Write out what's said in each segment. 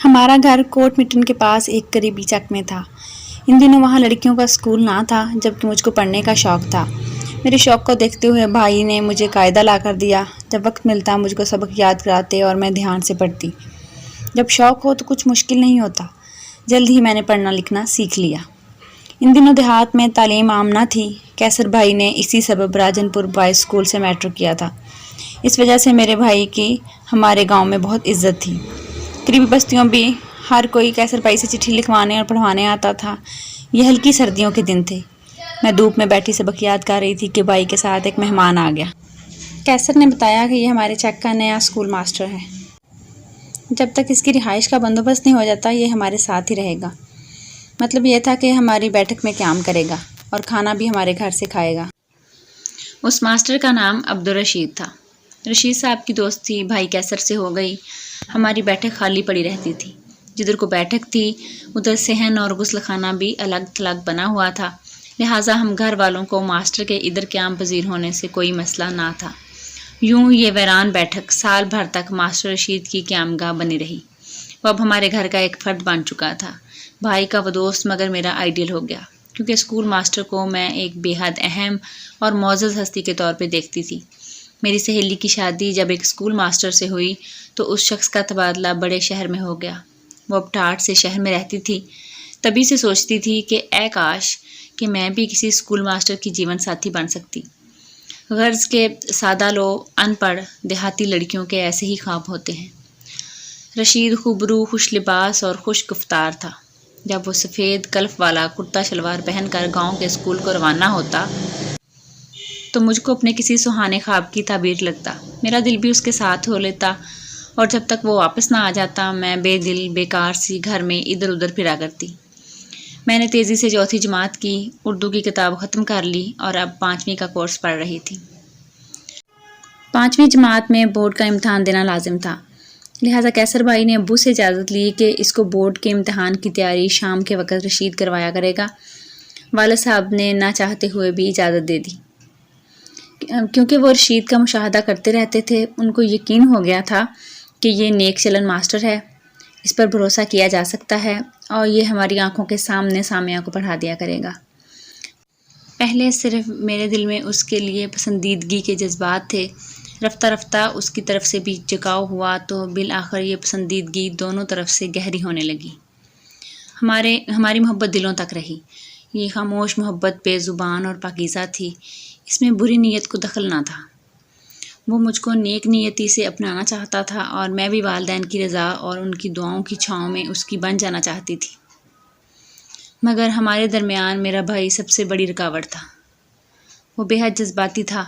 ہمارا گھر کوٹ مٹن کے پاس ایک قریبی چک میں تھا۔ ان دنوں وہاں لڑکیوں کا اسکول نہ تھا، جبکہ مجھ کو پڑھنے کا شوق تھا۔ میرے شوق کو دیکھتے ہوئے بھائی نے مجھے قاعدہ لا کر دیا۔ جب وقت ملتا مجھ کو سبق یاد کراتے اور میں دھیان سے پڑھتی۔ جب شوق ہو تو کچھ مشکل نہیں ہوتا۔ جلد ہی میں نے پڑھنا لکھنا سیکھ لیا۔ ان دنوں دیہات میں تعلیم عام نہ تھی۔ کیسر بھائی نے اسی سبب راجن پور بوائز اسکول سے میٹرک کیا تھا۔ اس وجہ سے میرے بھائی کی ہمارے گاؤں میں بہت عزت تھی۔ قریبی بستیوں بھی ہر کوئی کیسر بھائی سے چٹھی لکھوانے اور پڑھوانے آتا تھا۔ یہ ہلکی سردیوں کے دن تھے۔ میں دھوپ میں بیٹھی سبق یاد کر رہی تھی کہ بھائی کے ساتھ ایک مہمان آ گیا۔ کیسر نے بتایا کہ یہ ہمارے چک کا نیا اسکول ماسٹر ہے۔ جب تک اس کی رہائش کا بندوبست نہیں ہو جاتا یہ ہمارے ساتھ ہی رہے گا۔ مطلب یہ تھا کہ ہماری بیٹھک میں قیام کرے گا اور کھانا بھی ہمارے گھر سے کھائے گا۔ اس ماسٹر کا نام عبدالرشید تھا۔ رشید صاحب کی دوستی بھائی کیسر سے ہو گئی۔ ہماری بیٹھک خالی پڑی رہتی تھی۔ جدھر کو بیٹھک تھی ادھر صحن اور غسل خانہ بھی الگ تھلگ بنا ہوا تھا، لہٰذا ہم گھر والوں کو ماسٹر کے ادھر قیام پذیر ہونے سے کوئی مسئلہ نہ تھا۔ یوں یہ ویران بیٹھک سال بھر تک ماسٹر رشید کی قیام گاہ بنی رہی۔ وہ اب ہمارے گھر کا ایک فرد بن چکا تھا۔ بھائی کا وہ دوست مگر میرا آئیڈیل ہو گیا، کیونکہ اسکول ماسٹر کو میں ایک بے حد اہم اور معزز ہستی کے طور پہ دیکھتی تھی۔ میری سہیلی کی شادی جب ایک اسکول ماسٹر سے ہوئی تو اس شخص کا تبادلہ بڑے شہر میں ہو گیا۔ وہ اب ٹاٹ سے شہر میں رہتی تھی۔ تبھی سے سوچتی تھی کہ اے کاش کہ میں بھی کسی اسکول ماسٹر کی جیون ساتھی بن سکتی۔ غرض کے سادہ لو ان پڑھ دیہاتی لڑکیوں کے ایسے ہی خواب ہوتے ہیں۔ رشید خوبرو، خوش لباس اور خوش گفتار تھا۔ جب وہ سفید کلف والا کرتا شلوار پہن کر گاؤں کے اسکول کو روانہ ہوتا تو مجھ کو اپنے کسی سہانے خواب کی تعبیر لگتا۔ میرا دل بھی اس کے ساتھ ہو لیتا، اور جب تک وہ واپس نہ آ جاتا میں بے دل بیکار سی گھر میں ادھر ادھر پھرا کرتی۔ میں نے تیزی سے چوتھی جماعت کی اردو کی کتاب ختم کر لی اور اب 5ویں کا کورس پڑھ رہی تھی۔ 5ویں جماعت میں بورڈ کا امتحان دینا لازم تھا، لہٰذا کیسر بھائی نے ابو سے اجازت لی کہ اس کو بورڈ کے امتحان کی تیاری شام کے وقت رشید کروایا کرے گا۔ والد صاحب نے نہ چاہتے ہوئے بھی اجازت دے دی، کیونکہ وہ رشید کا مشاہدہ کرتے رہتے تھے۔ ان کو یقین ہو گیا تھا کہ یہ نیک چلن ماسٹر ہے، اس پر بھروسہ کیا جا سکتا ہے اور یہ ہماری آنکھوں کے سامنے سامعہ کو پڑھا دیا کرے گا۔ پہلے صرف میرے دل میں اس کے لیے پسندیدگی کے جذبات تھے، رفتہ رفتہ اس کی طرف سے بھی جھکاؤ ہوا تو بالآخر یہ پسندیدگی دونوں طرف سے گہری ہونے لگی۔ ہماری محبت دلوں تک رہی۔ یہ خاموش محبت بے زبان اور پاکیزہ تھی، اس میں بری نیت کو دخل نہ تھا۔ وہ مجھ کو نیک نیتی سے اپنانا چاہتا تھا اور میں بھی والدین کی رضا اور ان کی دعاؤں کی چھاؤں میں اس کی بن جانا چاہتی تھی۔ مگر ہمارے درمیان میرا بھائی سب سے بڑی رکاوٹ تھا۔ وہ بے حد جذباتی تھا۔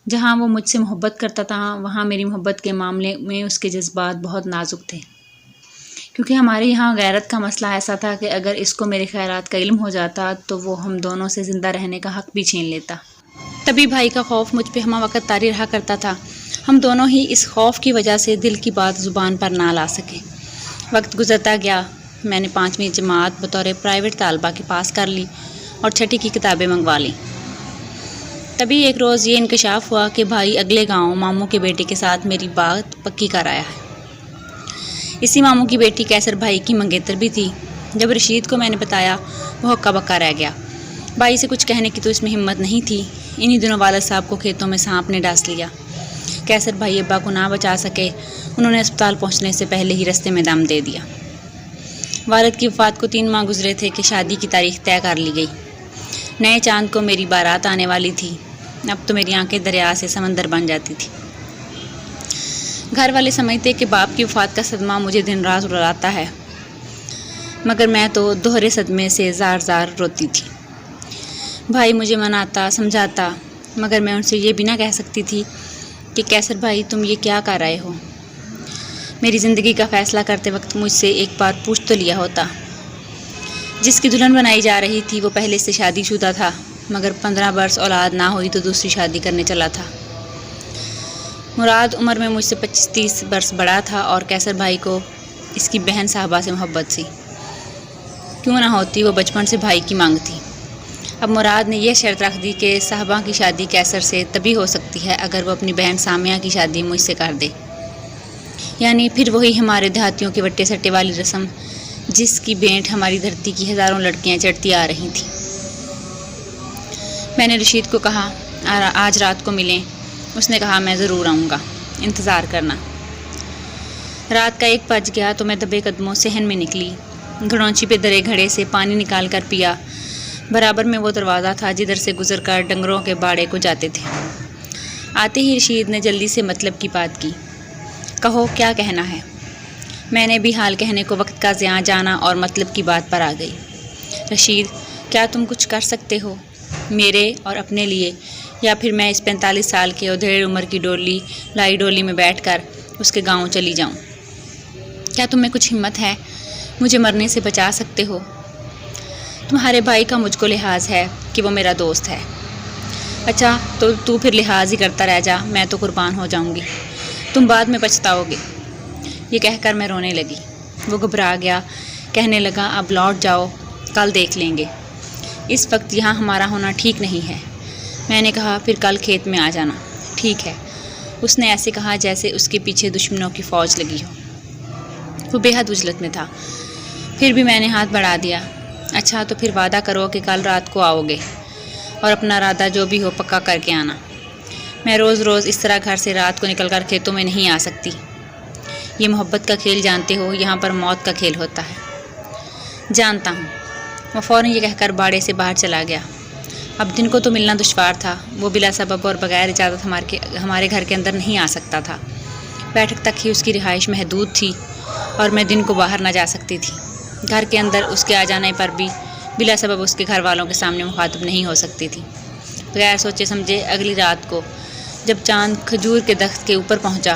جہاں وہ مجھ سے محبت کرتا تھا وہاں میری محبت کے معاملے میں اس کے جذبات بہت نازک تھے، کیونکہ ہمارے یہاں غیرت کا مسئلہ ایسا تھا کہ اگر اس کو میرے خیالات کا علم ہو جاتا تو وہ ہم دونوں سے زندہ رہنے کا حق بھی چھین لیتا۔ تبھی بھائی کا خوف مجھ پہ ہمہ وقت طاری رہا کرتا تھا۔ ہم دونوں ہی اس خوف کی وجہ سے دل کی بات زبان پر نہ لا سکے۔ وقت گزرتا گیا، میں نے 5ویں جماعت بطور پرائیویٹ طالبہ کے پاس کر لی اور 6ٹھی کی کتابیں منگوا لیں۔ تبھی ایک روز یہ انکشاف ہوا کہ بھائی اگلے گاؤں ماموں کے بیٹے کے ساتھ میری بات پکی کر آیا ہے۔ اسی ماموں کی بیٹی کیسر بھائی کی منگیتر بھی تھی۔ جب رشید کو میں نے بتایا وہ ہکا بکا رہ گیا۔ بھائی سے کچھ کہنے کی تو اس میں ہمت نہیں تھی۔ انہی دنوں والد صاحب کو کھیتوں میں سانپ نے ڈاس لیا۔ کیسر بھائی ابا کو نہ بچا سکے، انہوں نے اسپتال پہنچنے سے پہلے ہی رستے میں دم دے دیا۔ والد کی وفات کو 3 ماہ گزرے تھے کہ شادی کی تاریخ طے کر لی گئی۔ نئے چاند کو میری بارات آنے والی تھی۔ اب تو میری آنکھیں دریا سے سمندر بن جاتی تھی۔ گھر والے سمجھتے کہ باپ کی وفات کا صدمہ مجھے دن رات رلاتا ہے، مگر میں تو دوہرے صدمے سے زار زار روتی تھی۔ بھائی مجھے مناتا سمجھاتا، مگر میں ان سے یہ بھی نہ کہہ سکتی تھی کہ کیسر بھائی تم یہ کیا کر رہے ہو۔ میری زندگی کا فیصلہ کرتے وقت مجھ سے ایک بار پوچھ تو لیا ہوتا۔ جس کی دلہن بنائی جا رہی تھی وہ پہلے سے شادی شدہ تھا، مگر 15 برس اولاد نہ ہوئی تو دوسری شادی کرنے چلا تھا۔ مراد عمر میں مجھ سے 25-30 برس بڑا تھا اور کیسر بھائی کو اس کی بہن صاحبہ سے محبت تھی۔ کیوں نہ ہوتی، وہ بچپن سے بھائی کی مانگ تھی۔ اب مراد نے یہ شرط رکھ دی کہ صاحبہ کی شادی کیسر سے تبھی ہو سکتی ہے اگر وہ اپنی بہن سامیہ کی شادی مجھ سے کر دے۔ یعنی پھر وہی ہمارے دیہاتیوں کے وٹے سٹے والی رسم جس کی بینٹ ہماری دھرتی کی ہزاروں لڑکیاں چڑھتی آ رہی تھیں۔ میں نے رشید کو کہا آج رات کو ملیں۔ اس نے کہا میں ضرور آؤں گا، انتظار کرنا۔ رات کا 1 بج گیا تو میں دبے قدموں صحن میں نکلی۔ گھڑونچی پہ درے گھڑے سے پانی نکال کر پیا۔ برابر میں وہ دروازہ تھا جدھر سے گزر کر ڈنگروں کے باڑے کو جاتے تھے۔ آتے ہی رشید نے جلدی سے مطلب کی بات کی۔ کہو کیا کہنا ہے؟ میں نے بھی حال کہنے کو وقت کا ضیاع جانا اور مطلب کی بات پر آ گئی۔ رشید، کیا تم کچھ کر سکتے ہو میرے اور اپنے لیے، یا پھر میں اس 45 سال کے ادھیڑ عمر کی لائی ڈولی میں بیٹھ کر اس کے گاؤں چلی جاؤں؟ کیا تم میں کچھ ہمت ہے؟ مجھے مرنے سے بچا سکتے ہو؟ تمہارے بھائی کا مجھ کو لحاظ ہے کہ وہ میرا دوست ہے۔ اچھا تو پھر لحاظ ہی کرتا رہ جا، میں تو قربان ہو جاؤں گی، تم بعد میں پچھتاؤ گے۔ یہ کہہ کر میں رونے لگی۔ وہ گھبرا گیا، کہنے لگا اب لوٹ جاؤ، کل دیکھ لیں گے، اس وقت یہاں ہمارا ہونا ٹھیک نہیں ہے۔ میں نے کہا پھر کل کھیت میں آ جانا۔ ٹھیک ہے۔ اس نے ایسے کہا جیسے اس کے پیچھے دشمنوں کی فوج لگی ہو۔ وہ بے حد عجلت میں تھا، پھر بھی میں نے ہاتھ بڑھا دیا۔ اچھا تو پھر وعدہ کرو کہ کل رات کو آؤ گے، اور اپنا ارادہ جو بھی ہو پکا کر کے آنا۔ میں روز روز اس طرح گھر سے رات کو نکل کر کھیتوں میں نہیں آ سکتی۔ یہ محبت کا کھیل جانتے ہو، یہاں پر موت کا کھیل ہوتا ہے۔ جانتا ہوں۔ وہ فوراً یہ کہہ کر باڑے سے باہر چلا گیا۔ اب دن کو تو ملنا دشوار تھا، وہ بلا سبب اور بغیر اجازت ہمارے گھر کے اندر نہیں آ سکتا تھا۔ بیٹھک تک ہی اس کی رہائش محدود تھی اور میں دن کو باہر نہ جا سکتی تھی۔ گھر کے اندر اس کے آ جانے پر بھی بلا سبب اس کے گھر والوں کے سامنے مخاطب نہیں ہو سکتی تھی۔ بغیر سوچے سمجھے اگلی رات کو جب چاند کھجور کے درخت کے اوپر پہنچا،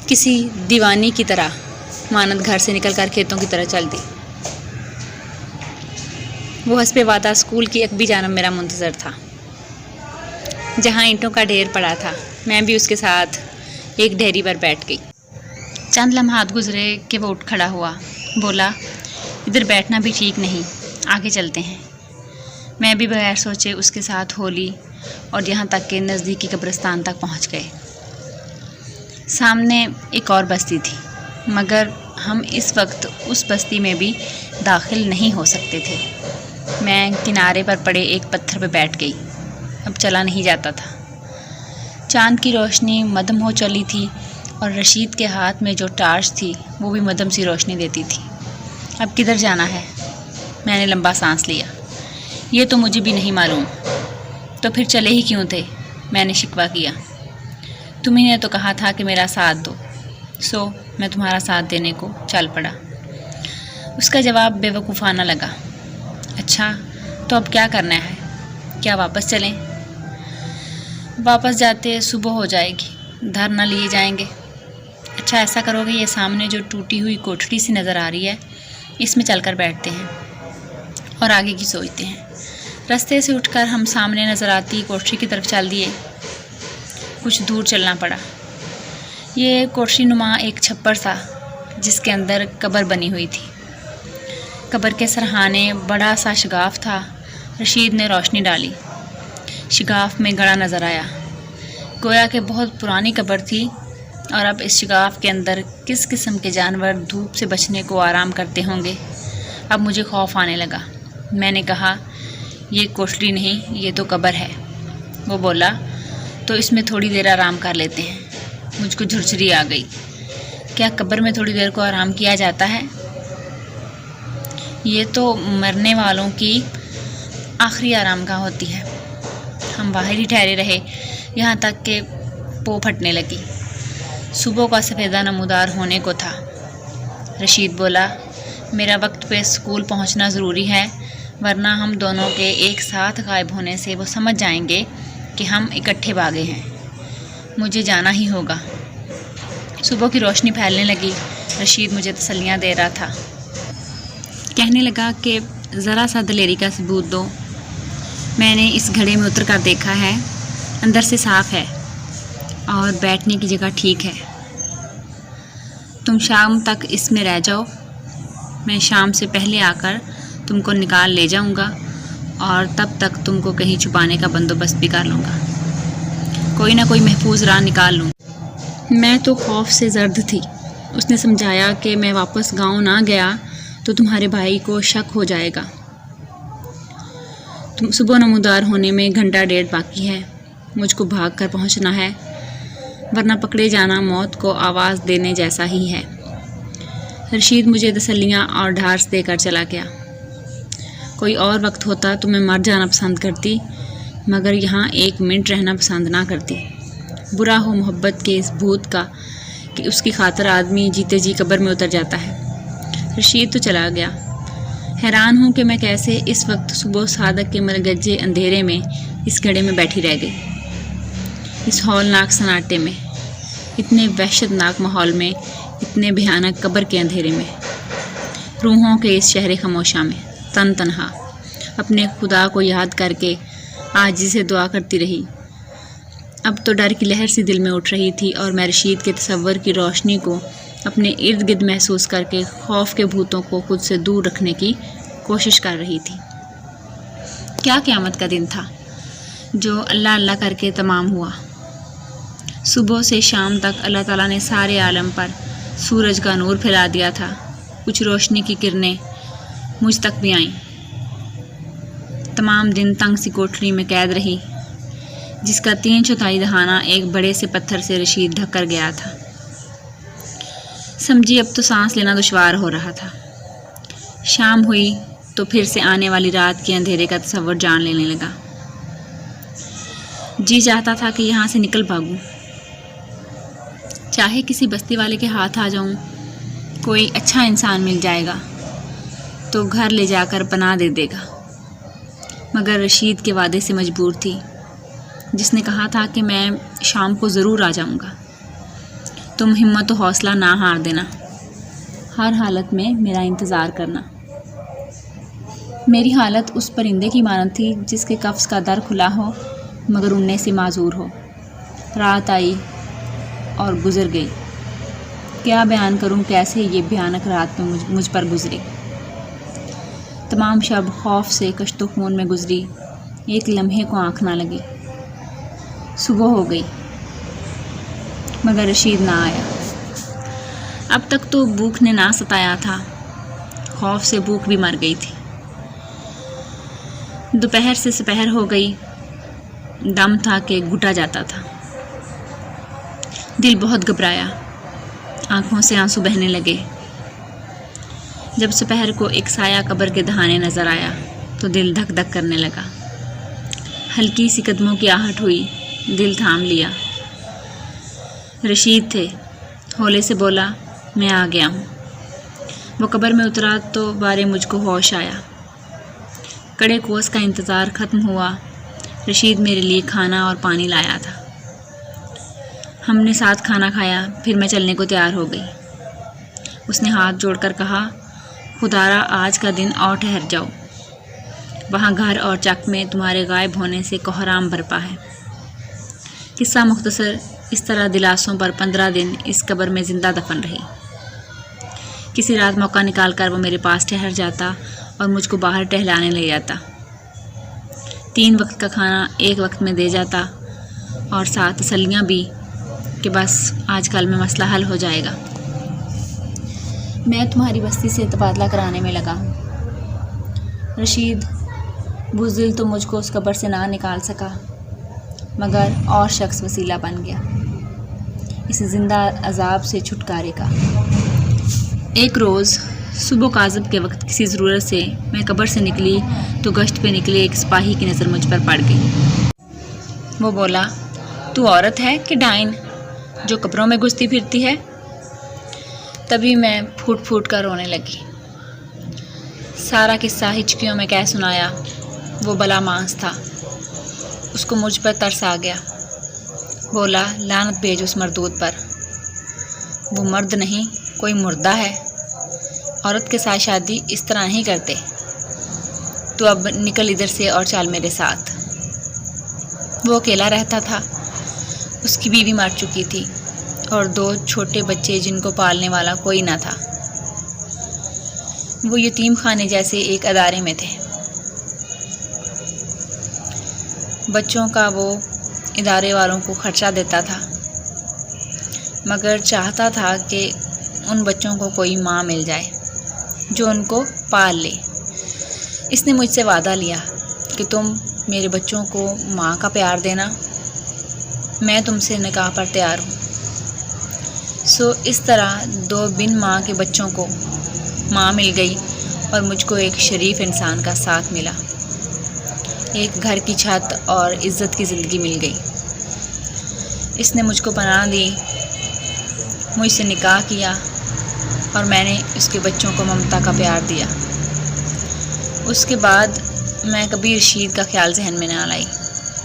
کسی دیوانی کی طرح مانند گھر سے نکل کر کھیتوں کی طرح چل دی۔ وہ حسب وعدہ اسکول کی عقبی جانب میرا منتظر تھا، جہاں اینٹوں کا ڈھیر پڑا تھا۔ میں بھی اس کے ساتھ ایک ڈھیری پر بیٹھ گئی۔ چند لمحات گزرے کہ وہ اٹھ کھڑا ہوا، بولا ادھر بیٹھنا بھی ٹھیک نہیں، آگے چلتے ہیں۔ میں بھی بغیر سوچے اس کے ساتھ ہو لی اور یہاں تک کہ نزدیکی قبرستان تک پہنچ گئے۔ سامنے ایک اور بستی تھی، مگر ہم اس وقت اس بستی میں بھی داخل نہیں ہو سکتے تھے۔ میں کنارے پر پڑے ایک پتھر پہ بیٹھ گئی، اب چلا نہیں جاتا تھا۔ چاند کی روشنی مدھم ہو چلی تھی اور رشید کے ہاتھ میں جو ٹارچ تھی وہ بھی مدھم سی روشنی دیتی تھی۔ اب کدھر جانا ہے؟ میں نے لمبا سانس لیا۔ یہ تو مجھے بھی نہیں معلوم۔ تو پھر چلے ہی کیوں تھے؟ میں نے شکوہ کیا۔ تمہیں نے تو کہا تھا کہ میرا ساتھ دو، سو میں تمہارا ساتھ دینے کو چل پڑا۔ اس کا جواب بے وقوفانہ لگا۔ اچھا تو اب کیا کرنا ہے؟ کیا واپس چلیں؟ واپس جاتے صبح ہو جائے گی، دھر نہ لیے جائیں گے۔ اچھا ایسا کرو گے، یہ سامنے جو ٹوٹی ہوئی کوٹھڑی سی نظر آ رہی ہے، اس میں چل کر بیٹھتے ہیں اور آگے کی سوچتے ہیں۔ رستے سے اٹھ کر ہم سامنے نظر آتی کوٹھڑی کی طرف چل دیے۔ کچھ دور چلنا پڑا۔ یہ کوٹھڑی نما ایک چھپر تھا جس کے اندر قبر بنی ہوئی تھی۔ قبر کے سرہانے بڑا سا شگاف تھا۔ رشید نے روشنی ڈالی۔ شگاف میں گڑا نظر آیا، گویا کہ بہت پرانی قبر تھی، اور اب اس شگاف کے اندر کس قسم کے جانور دھوپ سے بچنے کو آرام کرتے ہوں گے۔ اب مجھے خوف آنے لگا۔ میں نے کہا یہ کوٹھڑی نہیں، یہ تو قبر ہے۔ وہ بولا تو اس میں تھوڑی دیر آرام کر لیتے ہیں۔ مجھ کو جھرجھری آ گئی۔ کیا قبر میں تھوڑی دیر کو آرام کیا جاتا ہے؟ یہ تو مرنے والوں کی آخری آرام گاہ ہوتی ہے۔ ہم باہر ہی ٹھہرے رہے یہاں تک کہ پو پھٹنے لگی۔ صبح کا سفیدہ نمودار ہونے کو تھا۔ رشید بولا میرا وقت پہ اسکول پہنچنا ضروری ہے، ورنہ ہم دونوں کے ایک ساتھ غائب ہونے سے وہ سمجھ جائیں گے کہ ہم اکٹھے بھاگے ہیں۔ مجھے جانا ہی ہوگا۔ صبح کی روشنی پھیلنے لگی۔ رشید مجھے تسلیاں دے رہا تھا، کہنے لگا کہ ذرا سا دلیری کا ثبوت دو۔ میں نے اس گھڑے میں اتر کر دیکھا ہے، اندر سے صاف ہے اور بیٹھنے کی جگہ ٹھیک ہے۔ تم شام تک اس میں رہ جاؤ، میں شام سے پہلے آ کر تم کو نکال لے جاؤں گا، اور تب تک تم کو کہیں چھپانے کا بندوبست بھی کر لوں گا، کوئی نہ کوئی محفوظ راہ نکال لوں۔ میں تو خوف سے زرد تھی۔ اس نے سمجھایا کہ میں واپس گاؤں نہ گیا تو تمہارے بھائی کو شک ہو جائے گا۔ صبح نمودار ہونے میں گھنٹہ ڈیڑھ باقی ہے، مجھ کو بھاگ کر پہنچنا ہے، ورنہ پکڑے جانا موت کو آواز دینے جیسا ہی ہے۔ رشید مجھے تسلیاں اور ڈھارس دے کر چلا گیا۔ کوئی اور وقت ہوتا تو میں مر جانا پسند کرتی، مگر یہاں ایک منٹ رہنا پسند نہ کرتی۔ برا ہو محبت کے اس بھوت کا کہ اس کی خاطر آدمی جیتے جی قبر میں اتر جاتا ہے۔ رشید تو چلا گیا۔ حیران ہوں کہ میں کیسے اس وقت صبح صادق کے ملگجے اندھیرے میں اس گڑھے میں بیٹھی رہ گئی، اس ہولناک سناٹے میں، اتنے وحشت ناک ماحول میں، اتنے بھیانک قبر کے اندھیرے میں، روحوں کے اس شہر خاموشاں میں، تن تنہا، اپنے خدا کو یاد کر کے عاجزی سے دعا کرتی رہی۔ اب تو ڈر کی لہر سی دل میں اٹھ رہی تھی اور میں رشید کے تصور کی روشنی کو اپنے ارد گرد محسوس کر کے خوف کے بھوتوں کو خود سے دور رکھنے کی کوشش کر رہی تھی۔ کیا قیامت کا دن تھا جو اللہ اللہ کر کے تمام ہوا۔ صبح سے شام تک اللہ تعالیٰ نے سارے عالم پر سورج کا نور پھیلا دیا تھا۔ کچھ روشنی کی کرنیں مجھ تک بھی آئیں۔ تمام دن تنگ سی کوٹھری میں قید رہی، جس کا 3/4 دہانہ ایک بڑے سے پتھر سے رشید ڈھک کر گیا تھا۔ سمجھی اب تو سانس لینا دشوار ہو رہا تھا۔ شام ہوئی تو پھر سے آنے والی رات کے اندھیرے کا تصور جان لینے لگا۔ جی چاہتا تھا کہ یہاں سے نکل بھاگوں، چاہے کسی بستی والے کے ہاتھ آ جاؤں، کوئی اچھا انسان مل جائے گا تو گھر لے جا کر پناہ دے دے گا، مگر رشید کے وعدے سے مجبور تھی، جس نے کہا تھا کہ میں شام کو ضرور آ جاؤں گا۔ تم ہمت و حوصلہ نہ ہار دینا، ہر حالت میں میرا انتظار کرنا۔ میری حالت اس پرندے کی مانند تھی جس کے قفس کا در کھلا ہو مگر اڑنے سے معذور ہو۔ رات آئی اور گزر گئی۔ کیا بیان کروں کیسے یہ بھیانک رات میں مجھ پر گزری۔ تمام شب خوف سے کشت و خون میں گزری، ایک لمحے کو آنکھ نہ لگی۔ صبح ہو گئی مگر رشید نہ آیا۔ اب تک تو بھوک نے نہ ستایا تھا، خوف سے بھوک بھی مر گئی تھی۔ دوپہر سے سپہر ہو گئی، دم تھا کہ گھٹا جاتا تھا۔ دل بہت گھبرایا، آنکھوں سے آنسو بہنے لگے۔ جب سپہر کو ایک سایہ قبر کے دہانے نظر آیا تو دل دھک دھک کرنے لگا۔ ہلکی سی قدموں کی آہٹ ہوئی، دل تھام لیا۔ رشید تھے، ہولے سے بولا، میں آ گیا ہوں۔ وہ قبر میں اترا تو بارے مجھ کو ہوش آیا۔ کڑے کوس کا انتظار ختم ہوا۔ رشید میرے لیے کھانا اور پانی لایا تھا۔ ہم نے ساتھ کھانا کھایا، پھر میں چلنے کو تیار ہو گئی۔ اس نے ہاتھ جوڑ کر کہا، خدارا آج کا دن اور ٹھہر جاؤ، وہاں گھر اور چک میں تمہارے غائب ہونے سے کوہرام برپا ہے۔ قصہ مختصر، اس طرح دلاسوں پر 15 دن اس قبر میں زندہ دفن رہی۔ کسی رات موقع نکال کر وہ میرے پاس ٹھہر جاتا اور مجھ کو باہر ٹہلانے لے جاتا۔ 3 وقت کا کھانا ایک وقت میں دے جاتا اور ساتھ تسلیاں بھی کہ بس آج کل میں مسئلہ حل ہو جائے گا۔ میں تمہاری بستی سے تبادلہ کرانے میں لگا ہوں۔ رشید بزدل تو مجھ کو اس قبر سے نہ نکال سکا، مگر اور شخص وسیلہ بن گیا اس زندہ عذاب سے چھٹکارے کا۔ ایک روز صبح کاذب کے وقت کسی ضرورت سے میں قبر سے نکلی تو گشت پہ نکلے ایک سپاہی کی نظر مجھ پر پڑ گئی۔ وہ بولا، تو عورت ہے کہ ڈائن جو قبروں میں گھستی پھرتی ہے؟ تبھی میں پھوٹ پھوٹ کر رونے لگی۔ سارا قصہ ہچکیوں میں کہہ سنایا۔ وہ بلا مانس تھا، اس کو مجھ پر ترس آ گیا۔ بولا، لعنت بھیج اس مردود پر، وہ مرد نہیں کوئی مردہ ہے، عورت کے ساتھ شادی اس طرح نہیں کرتے۔ تو اب نکل ادھر سے اور چل میرے ساتھ۔ وہ اکیلا رہتا تھا، اس کی بیوی مر چکی تھی اور 2 چھوٹے بچے جن کو پالنے والا کوئی نہ تھا۔ وہ یتیم خانے جیسے ایک ادارے میں تھے۔ بچوں کا وہ ادارے والوں کو خرچہ دیتا تھا۔ مگر چاہتا تھا کہ ان بچوں کو کوئی ماں مل جائے جو ان کو پال لے۔ اس نے مجھ سے وعدہ لیا کہ تم میرے بچوں کو ماں کا پیار دینا، میں تم سے نکاح پر تیار ہوں۔ اس طرح 2 بن ماں کے بچوں کو ماں مل گئی اور مجھ کو ایک شریف انسان کا ساتھ ملا، ایک گھر کی چھت اور عزت کی زندگی مل گئی۔ اس نے مجھ کو پناہ دی، مجھ سے نکاح کیا اور میں نے اس کے بچوں کو ممتا کا پیار دیا۔ اس کے بعد میں کبھی رشید کا خیال ذہن میں نہ لائی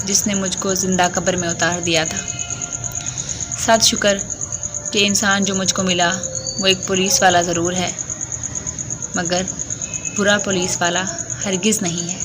جس نے مجھ کو زندہ قبر میں اتار دیا تھا۔ 7 شکر کہ انسان جو مجھ کو ملا وہ ایک پولیس والا ضرور ہے، مگر برا پولیس والا ہرگز نہیں ہے۔